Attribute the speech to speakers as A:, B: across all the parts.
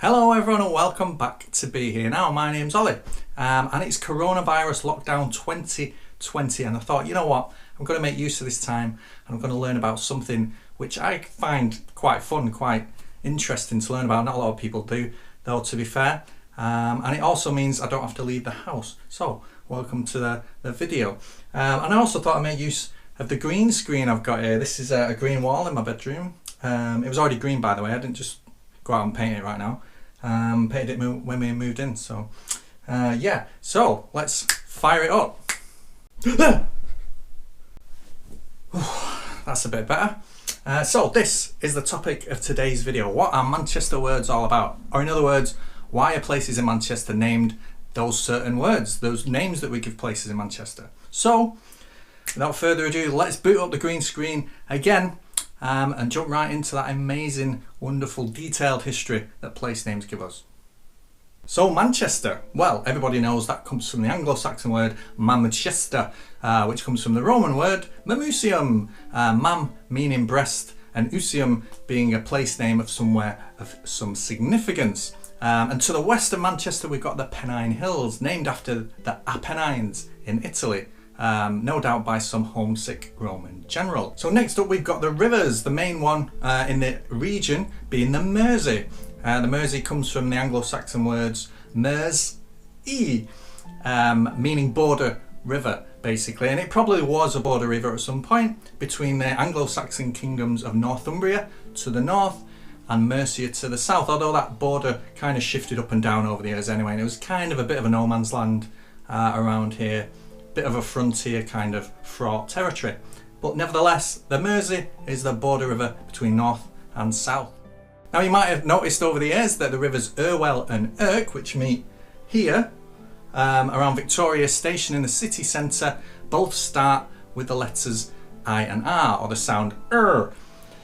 A: Hello everyone and welcome back to Be Here Now. My name's Ollie and it's coronavirus lockdown 2020 and I thought, you know what, I'm going to make use of this time and I'm going to learn about something which I find quite fun, quite interesting to learn about. Not a lot of people do though, to be fair, and it also means I don't have to leave the house. So welcome to the video. And I also thought I'd make use of the green screen I've got here. This is a green wall in my bedroom. It was already green, by the way. I didn't just go out and paint it right now. Painted it when we moved in, so yeah, so let's fire it up. That's a bit better. So this is the topic of today's video. What are Manchester words all about? Or in other words, why are places in Manchester named those certain words, those names that we give places in Manchester? So without further ado, let's boot up the green screen again and jump right into that amazing, wonderful, detailed history that place names give us. So Manchester, well, everybody knows that comes from the Anglo-Saxon word Manchester, which comes from the Roman word mamusium, mam meaning breast, and usium being a place name of somewhere of some significance. And to the west of Manchester we've got the Pennine Hills, named after the Apennines in Italy. No doubt by some homesick Roman general. So next up we've got the rivers, the main one in the region being the Mersey. The Mersey comes from the Anglo-Saxon words mers meaning border river basically, and it probably was a border river at some point between the Anglo-Saxon kingdoms of Northumbria to the north and Mercia to the south, although that border kind of shifted up and down over the years anyway, and it was kind of a bit of a no man's land around here. Bit of a frontier kind of fraught territory, but nevertheless the Mersey is the border river between north and south. Now you might have noticed over the years that the rivers Irwell and Irk, which meet here around Victoria Station in the city centre, both start with the letters I and R, or the sound R.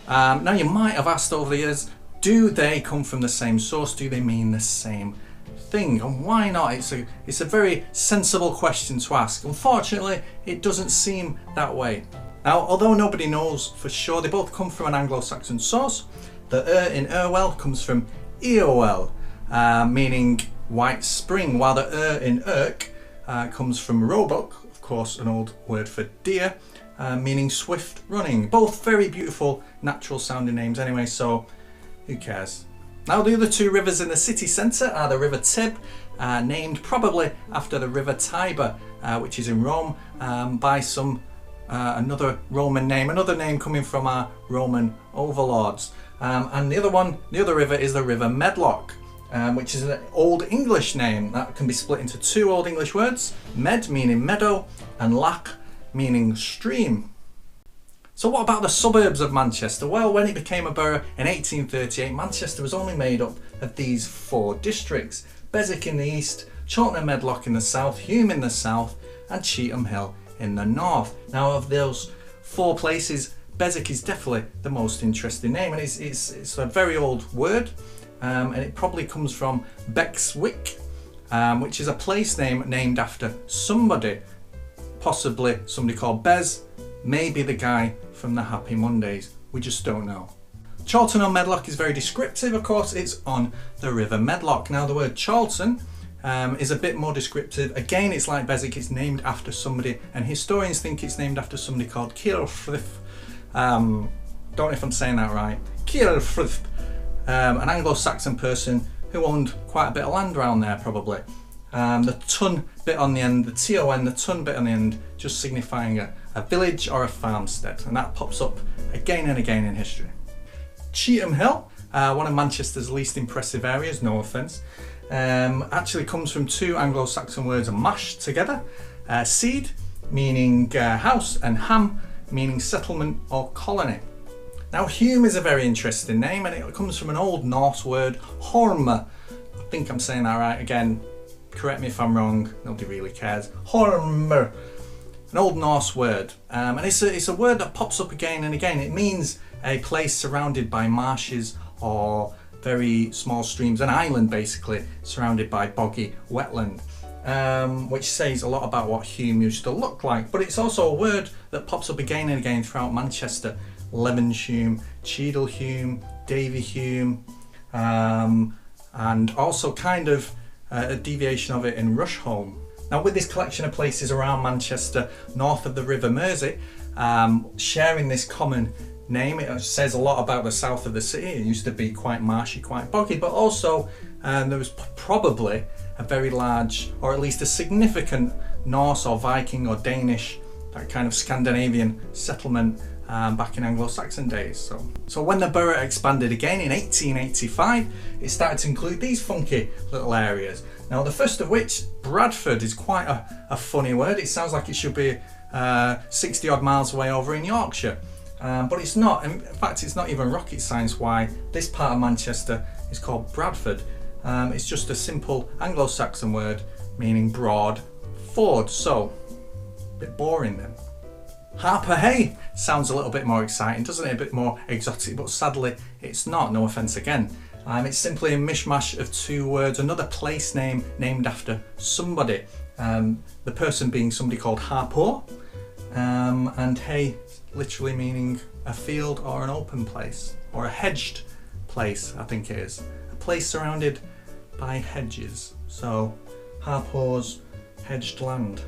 A: Now you might have asked over the years, do they come from the same source? Do they mean the same thing? And why not? It's a very sensible question to ask. Unfortunately, it doesn't seem that way. Now, although nobody knows for sure, they both come from an Anglo-Saxon source. The in Irwell comes from Eowell, meaning white spring, while the in Irk comes from Roebuck, of course an old word for deer, meaning swift running. Both very beautiful, natural sounding names anyway, so who cares? Now the other two rivers in the city centre are the River Tib, named probably after the River Tiber, which is in Rome, by some another Roman name, another name coming from our Roman overlords. And the other river is the River Medlock, which is an Old English name that can be split into two Old English words, med meaning meadow and lac meaning stream. So what about the suburbs of Manchester? Well, when it became a borough in 1838, Manchester was only made up of these four districts: Beswick in the east, Chorlton and Medlock in the south, Hulme in the south, and Cheetham Hill in the north. Now of those four places, Beswick is definitely the most interesting name, and it's a very old word, and it probably comes from Beswick, which is a place name named after somebody, possibly somebody called Bez, maybe the guy from the Happy Mondays, we just don't know. Chorlton on Medlock is very descriptive, of course it's on the River Medlock. Now the word Chorlton is a bit more descriptive. Again, it's like Beswick, it's named after somebody, and historians think it's named after somebody called Ceolfrith. Don't know if I'm saying that right. Ceolfrith, an Anglo-Saxon person who owned quite a bit of land around there probably. The ton bit on the end, the ton, the ton bit on the end, just signifying a village or a farmstead, and that pops up again and again in history. Cheetham Hill, one of Manchester's least impressive areas, no offence, actually comes from two Anglo-Saxon words mashed together. Seed, meaning house, and ham, meaning settlement or colony. Now Hulme is a very interesting name, and it comes from an Old Norse word, Hulme. I think I'm saying that right again. Correct me if I'm wrong, nobody really cares. Hulme, an Old Norse word, and it's a word that pops up again and again. It means a place surrounded by marshes or very small streams, an island basically, surrounded by boggy wetland, which says a lot about what Hulme used to look like. But it's also a word that pops up again and again throughout Manchester. Levenshulme, Cheadle Hulme, Davy Hulme, and also kind of a deviation of it in Rusholme. Now, with this collection of places around Manchester, north of the River Mersey, sharing this common name, it says a lot about the south of the city. It used to be quite marshy, quite boggy, but also there was probably a very large, or at least a significant Norse or Viking or Danish, that kind of Scandinavian settlement back in Anglo-Saxon days. So when the borough expanded again in 1885, it started to include these funky little areas. Now, the first of which, Bradford, is quite a funny word. It sounds like it should be 60 odd miles away over in Yorkshire, but it's not. In fact, it's not even rocket science why this part of Manchester is called Bradford. It's just a simple Anglo-Saxon word meaning broad ford. So, a bit boring then. Harper Hay sounds a little bit more exciting, doesn't it? A bit more exotic, but sadly it's not, no offence again. It's simply a mishmash of two words, another place name named after somebody. The person being somebody called Harper, and hay literally meaning a field or an open place, or a hedged place, I think it is. A place surrounded by hedges. So, Harper's hedged land.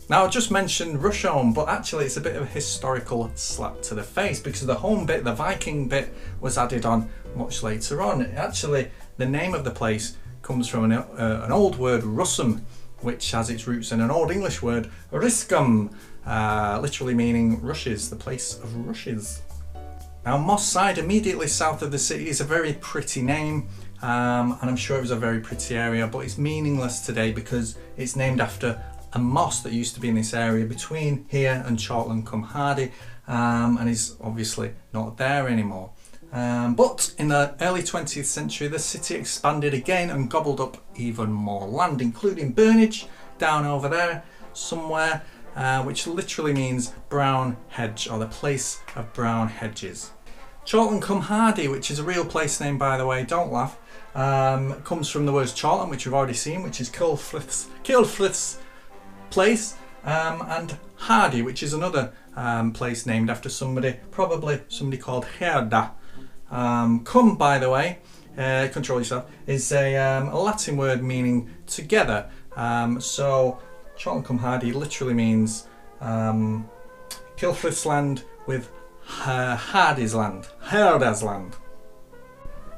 A: Now, I just mentioned Rusholme, but actually it's a bit of a historical slap to the face because the home bit, the Viking bit, was added on much later on. Actually, the name of the place comes from an old word, Rusholme, which has its roots in an old English word, riscum, literally meaning rushes, the place of rushes. Now, Moss Side, immediately south of the city, is a very pretty name, and I'm sure it was a very pretty area, but it's meaningless today because it's named after a moss that used to be in this area between here and Chorlton cum Hardy, and is obviously not there anymore. But in the early 20th century, the city expanded again and gobbled up even more land, including Burnage down over there somewhere, which literally means brown hedge, or the place of brown hedges. Chorlton cum Hardy, which is a real place name, by the way, don't laugh, comes from the words Chorlton, which we've already seen, which is Kilfrith's place, and Hardy, which is another place named after somebody, probably somebody called Herda. Cum, by the way, control yourself, is a Latin word meaning together. So Chorlton cum Hardy literally means Kilfrith's land with Hardy's land, Herda's land.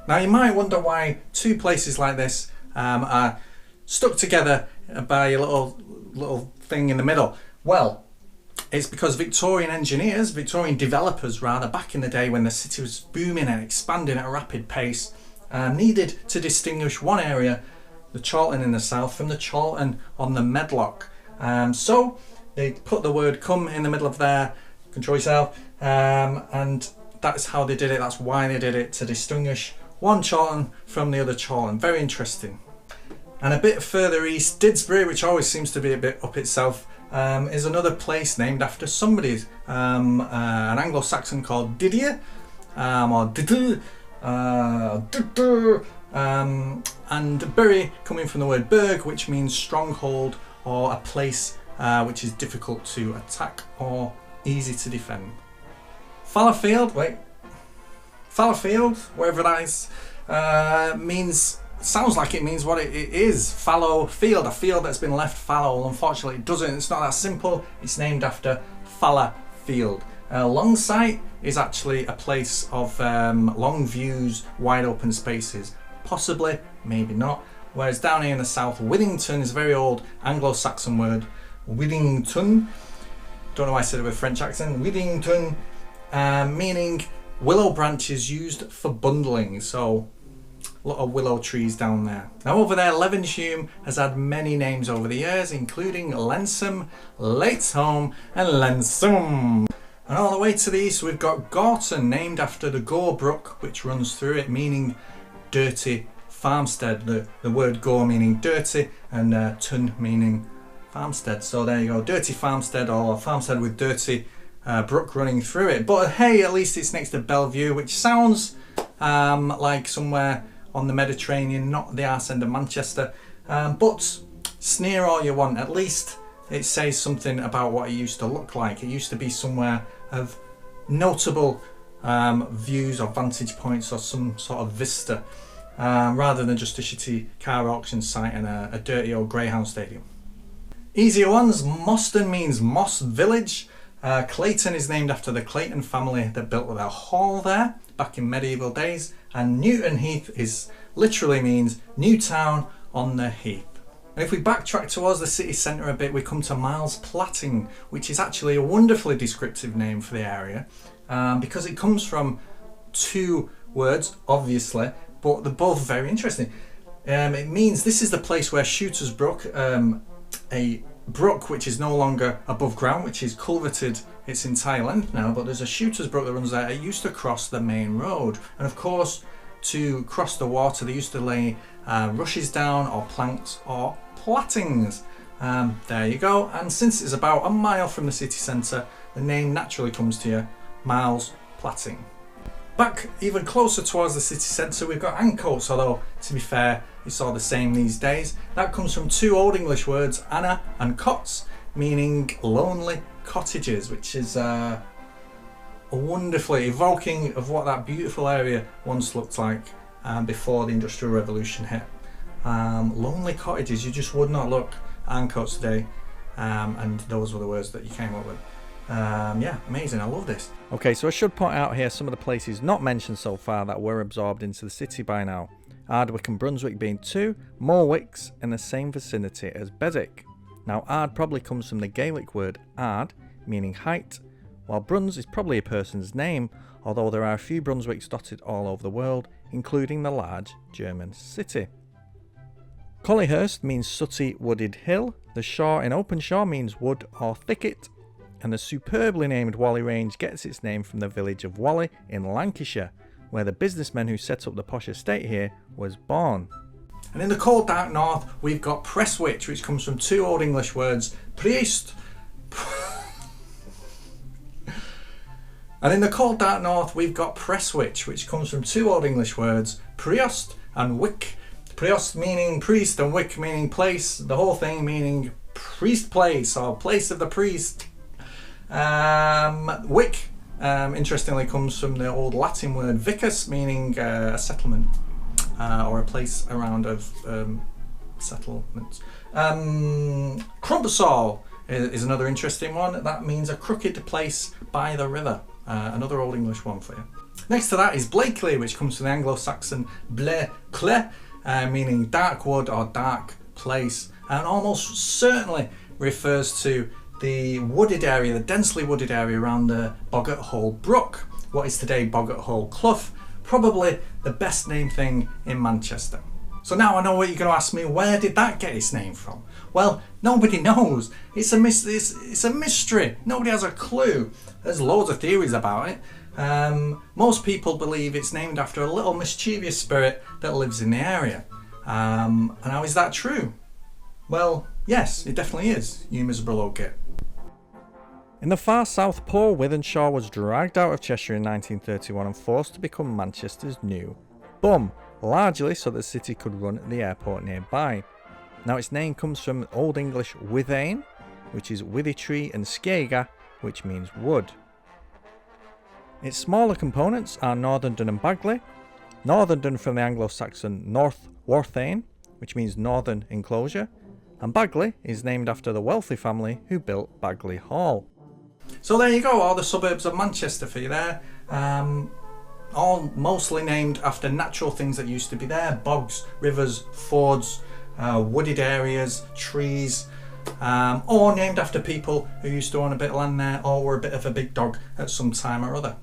A: Now, you might wonder why two places like this are stuck together by a little thing in the middle. Well, it's because Victorian developers rather, back in the day when the city was booming and expanding at a rapid pace, needed to distinguish one area, the Chorlton in the south, from the Chorlton on the Medlock. So they put the word cum in the middle of there, control yourself, and that's how they did it. That's why they did it, to distinguish one Chorlton from the other Chorlton. Very interesting. And a bit further east, Didsbury, which always seems to be a bit up itself, is another place named after somebody, an Anglo-Saxon called Didier, or Didu, and Bury coming from the word burg, which means stronghold or a place which is difficult to attack or easy to defend. Fallowfield, wherever that is, sounds like it means what it is, fallow field, a field that's been left fallow. Unfortunately, it doesn't. It's not that simple. It's named after Falla Field. Longsight is actually a place of long views, wide open spaces. Possibly, maybe not. Whereas down here in the south, Withington is a very old Anglo-Saxon word. Withington. Don't know why I said it with a French accent. Withington, meaning willow branches used for bundling. So, a lot of willow trees down there. Now over there, Levenshulme has had many names over the years, including Lensum, Lateshome and Lensum. And all the way to the east we've got Gorton, named after the Gore Brook which runs through it, meaning dirty farmstead. The word Gore meaning dirty and Tun meaning farmstead. So there you go, dirty farmstead, or a farmstead with dirty brook running through it. But hey, at least it's next to Bellevue, which sounds like somewhere on the Mediterranean, not the arse end of Manchester, but sneer all you want, at least it says something about what it used to look like. It used to be somewhere of notable views or vantage points or some sort of vista. rather than just a shitty car auction site and a dirty old greyhound stadium. Easier ones, Moston means Moss Village. Clayton is named after the Clayton family that built their hall there back in medieval days. And Newton Heath literally means new town on the heath. And if we backtrack towards the city centre a bit, we come to Miles Platting, which is actually a wonderfully descriptive name for the area, because it comes from two words, obviously, but they're both very interesting. It means this is the place where Shooter's Brook, a brook which is no longer above ground, which is culverted its entire length now, but there's a Shooter's Brook that runs there. It used to cross the main road, and of course to cross the water they used to lay rushes down, or planks, or plattings. There you go. And since it's about a mile from the city centre, the name naturally comes to you, Miles Platting. Back even closer towards the city centre, we've got Ancoats, although to be fair it's all the same these days. That comes from two Old English words, Anna and Cots, meaning lonely cottages, which is wonderfully evoking of what that beautiful area once looked like before the Industrial Revolution hit. Lonely cottages, you just would not look at Ancoats today, and those were the words that you came up with. Yeah, amazing, I love this.
B: Okay, so I should point out here some of the places not mentioned so far that were absorbed into the city by now. Ardwick and Brunswick being two, more wicks in the same vicinity as Beswick. Now Ard probably comes from the Gaelic word ard, meaning height, while Bruns is probably a person's name, although there are a few Brunswicks dotted all over the world, including the large German city. Collyhurst means sooty wooded hill, the shaw in Openshaw means wood or thicket, and the superbly named Whalley Range gets its name from the village of Whalley in Lancashire, where the businessman who set up the posh estate here was born.
A: And in the cold dark north we've got Prestwich, which comes from two Old English words, priest. And in the cold dark north we've got Prestwich, which comes from two Old English words, priost and wick. Priost meaning priest and wick meaning place, the whole thing meaning priest place or place of the priest. Wick, interestingly, comes from the old Latin word vicus, meaning a settlement or a place around of settlements. Crumpsall is another interesting one. That means a crooked place by the river. Another Old English one for you. Next to that is Blackley, which comes from the Anglo-Saxon Blackley, meaning dark wood or dark place, and almost certainly refers to the wooded area, the densely wooded area around the Boggart Hole Brook, what is today Boggart Hole Clough, probably the best named thing in Manchester. So now I know what you're going to ask me, where did that get its name from? Well, nobody knows. It's a mystery. Nobody has a clue. There's loads of theories about it. Most people believe it's named after a little mischievous spirit that lives in the area. And how is that true? Well, yes, it definitely is, you miserable old git.
B: In the far south, poor Wythenshawe was dragged out of Cheshire in 1931 and forced to become Manchester's new bum, largely so the city could run the airport nearby. Now its name comes from Old English withain, which is withy tree, and skega, which means wood. Its smaller components are Northern and Baguley. Northern from the Anglo-Saxon North Warthain, which means northern enclosure, and Baguley is named after the wealthy family who built Baguley Hall.
A: So there you go, all the suburbs of Manchester for you there. All mostly named after natural things that used to be there, bogs, rivers, fords, wooded areas, trees, or named after people who used to own a bit of land there or were a bit of a big dog at some time or other.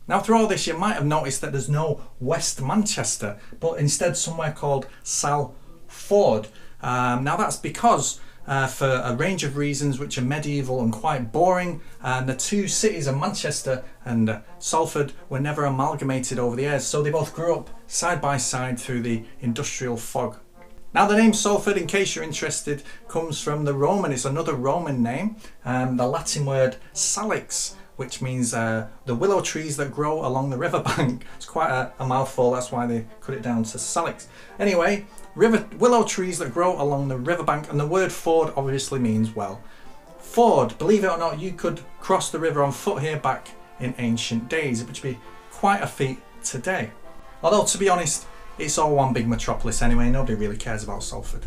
A: Now through all this you might have noticed that there's no West Manchester, but instead somewhere called Salford. Now that's because for a range of reasons which are medieval and quite boring, the two cities of Manchester and Salford were never amalgamated over the years, so they both grew up side by side through the industrial fog. Now the name Salford, in case you're interested, comes from the Roman, it's another Roman name, the Latin word salix, which means the willow trees that grow along the riverbank. It's quite a mouthful, that's why they cut it down to salix. Anyway, willow trees that grow along the riverbank, and the word ford obviously means, well, ford. Believe it or not, you could cross the river on foot here back in ancient days, which would be quite a feat today. Although, to be honest, it's all one big metropolis anyway. Nobody really cares about Salford.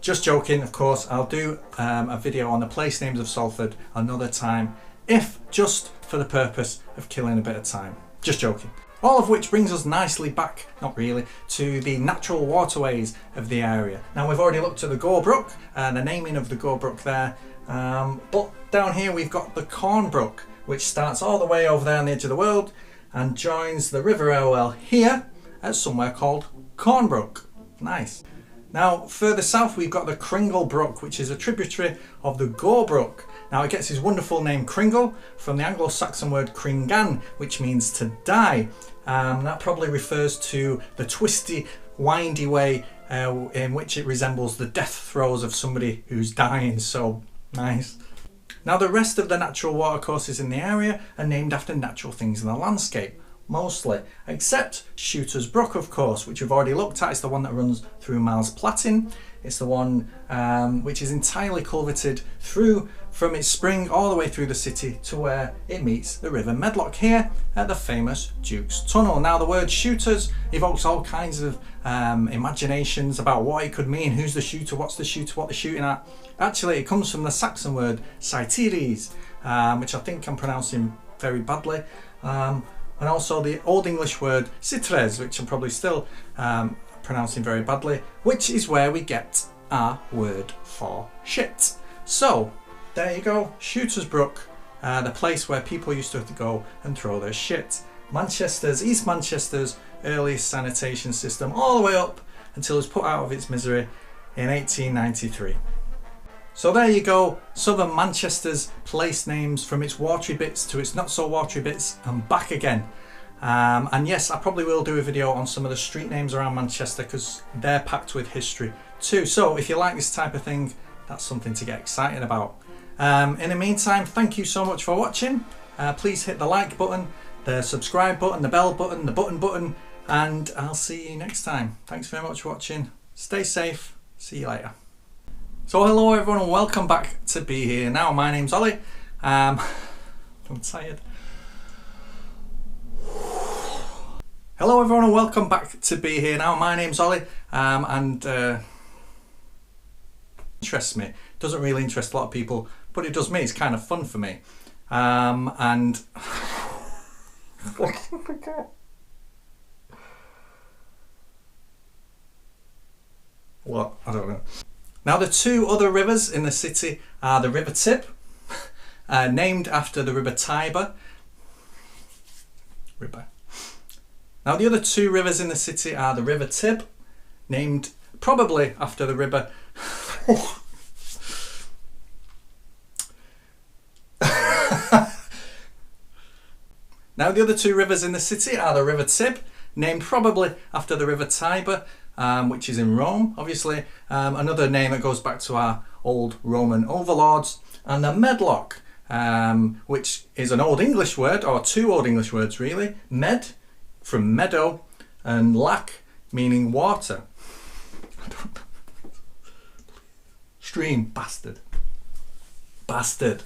A: Just joking, of course. I'll do a video on the place names of Salford another time, if just for the purpose of killing a bit of time. Just joking. All of which brings us nicely back, not really, to the natural waterways of the area. Now we've already looked at the Gore Brook, the naming of the Gore Brook there, but down here we've got the Corn Brook, which starts all the way over there on the edge of the world and joins the River Elwell here at somewhere called Cornbrook. Nice. Now further south we've got the Cringle Brook, which is a tributary of the Gore Brook. Now it gets its wonderful name Cringle from the Anglo-Saxon word Cringan, which means to die. That probably refers to the twisty, windy way in which it resembles the death throes of somebody who's dying. So nice. Now the rest of the natural watercourses in the area are named after natural things in the landscape, mostly, except Shooter's Brook, of course, which we've already looked at. It's the one that runs through Miles Platting. It's the one which is entirely culverted through from its spring all the way through the city to where it meets the River Medlock here at the famous Duke's Tunnel. Now the word shooters evokes all kinds of imaginations about what it could mean. Who's the shooter? What's the shooter? What they're shooting at? Actually, it comes from the Saxon word "saitiris," which I think I'm pronouncing very badly. And also the Old English word "citres," which I'm probably still pronouncing very badly, which is where we get our word for shit. So there you go, Shooter's Brook, the place where people used to have to go and throw their shit. East Manchester's earliest sanitation system, all the way up until it was put out of its misery in 1893. So there you go, southern Manchester's place names, from its watery bits to its not so watery bits and back again. And yes, I probably will do a video on some of the street names around Manchester because they're packed with history too. So if you like this type of thing, that's something to get excited about. In the meantime, thank you so much for watching. Please hit the like button, the subscribe button, the bell button, the button, and I'll see you next time. Thanks very much for watching. Stay safe. See you later. So hello everyone and welcome back to Be Here Now. My name's Ollie. I'm tired. Hello everyone and welcome back to Be Here Now. My name's Ollie and interests me. Doesn't really interest a lot of people, but it does me. It's kind of fun for me. And what? I don't know. Now the two other rivers in the city are the River Tib, named after the River Tiber. Now the other two rivers in the city are the River Tib, named probably after the river Now the other two rivers in the city are the River Tib, named probably after the River Tiber, which is in Rome, obviously, another name that goes back to our old Roman overlords, and the Medlock, which is an Old English word, or two Old English words really, med, from meadow, and lac, meaning water. I don't know. Stream, bastard. Bastard.